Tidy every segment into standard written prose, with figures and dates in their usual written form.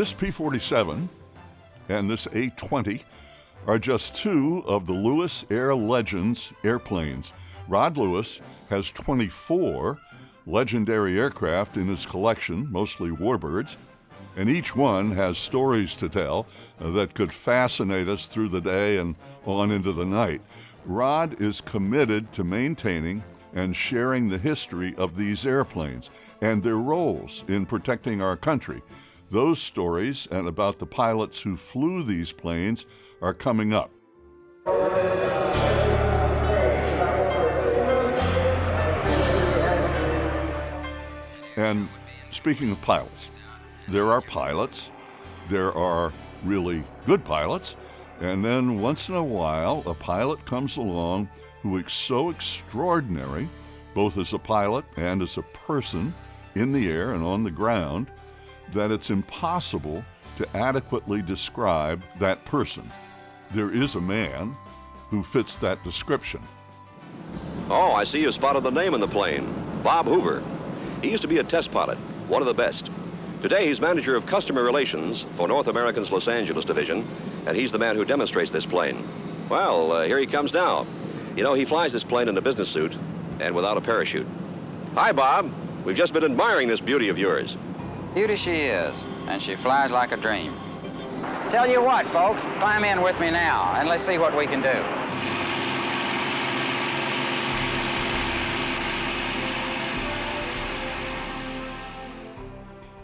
This P-47 and this A-20 are just two of the Lewis Air Legends airplanes. Rod Lewis has 24 legendary aircraft in his collection, mostly Warbirds, and each one has stories to tell that could fascinate us through the day and on into the night. Rod is committed to maintaining and sharing the history of these airplanes and their roles in protecting our country. Those stories and about the pilots who flew these planes are coming up. And speaking of pilots, there are pilots, there are really good pilots, and then once in a while a pilot comes along who is so extraordinary, both as a pilot and as a person in the air and on the ground, that it's impossible to adequately describe that person. There is a man who fits that description. Oh, I see you spotted the name in the plane. Bob Hoover. He used to be a test pilot, one of the best. Today, he's manager of customer relations for North American's Los Angeles division, and he's the man who demonstrates this plane. Well, here he comes now. You know, he flies this plane in a business suit and without a parachute. Hi, Bob. We've just been admiring this beauty of yours. Beauty she is, and she flies like a dream. Tell you what, folks, climb in with me now, and let's see what we can do.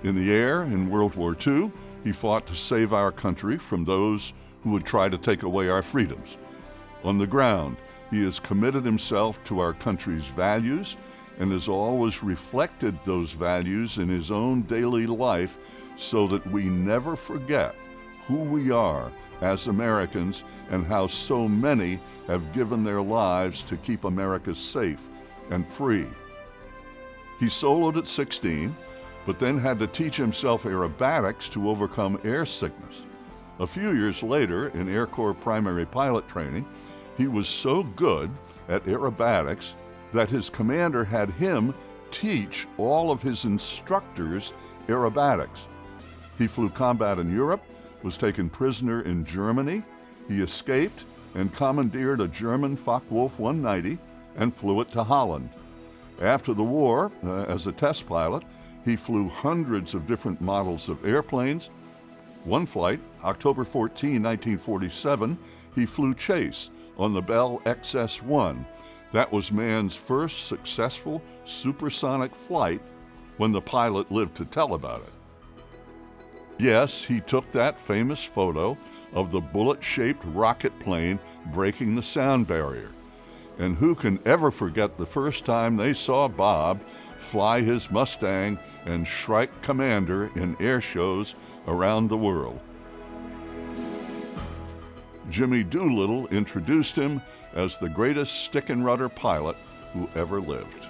In the air, in World War II, he fought to save our country from those who would try to take away our freedoms. On the ground, he has committed himself to our country's values and has always reflected those values in his own daily life so that we never forget who we are as Americans and how so many have given their lives to keep America safe and free. He soloed at 16, but then had to teach himself aerobatics to overcome air sickness. A few years later, in Air Corps primary pilot training, he was so good at aerobatics that his commander had him teach all of his instructors aerobatics. He flew combat in Europe, was taken prisoner in Germany. He escaped and commandeered a German Focke-Wulf 190 and flew it to Holland. After the war, as a test pilot, he flew hundreds of different models of airplanes. One flight, October 14, 1947, he flew chase on the Bell XS-1. That was man's first successful supersonic flight when the pilot lived to tell about it. Yes, he took that famous photo of the bullet-shaped rocket plane breaking the sound barrier. And who can ever forget the first time they saw Bob fly his Mustang and Shrike Commander in air shows around the world? Jimmy Doolittle introduced him as the greatest stick and rudder pilot who ever lived.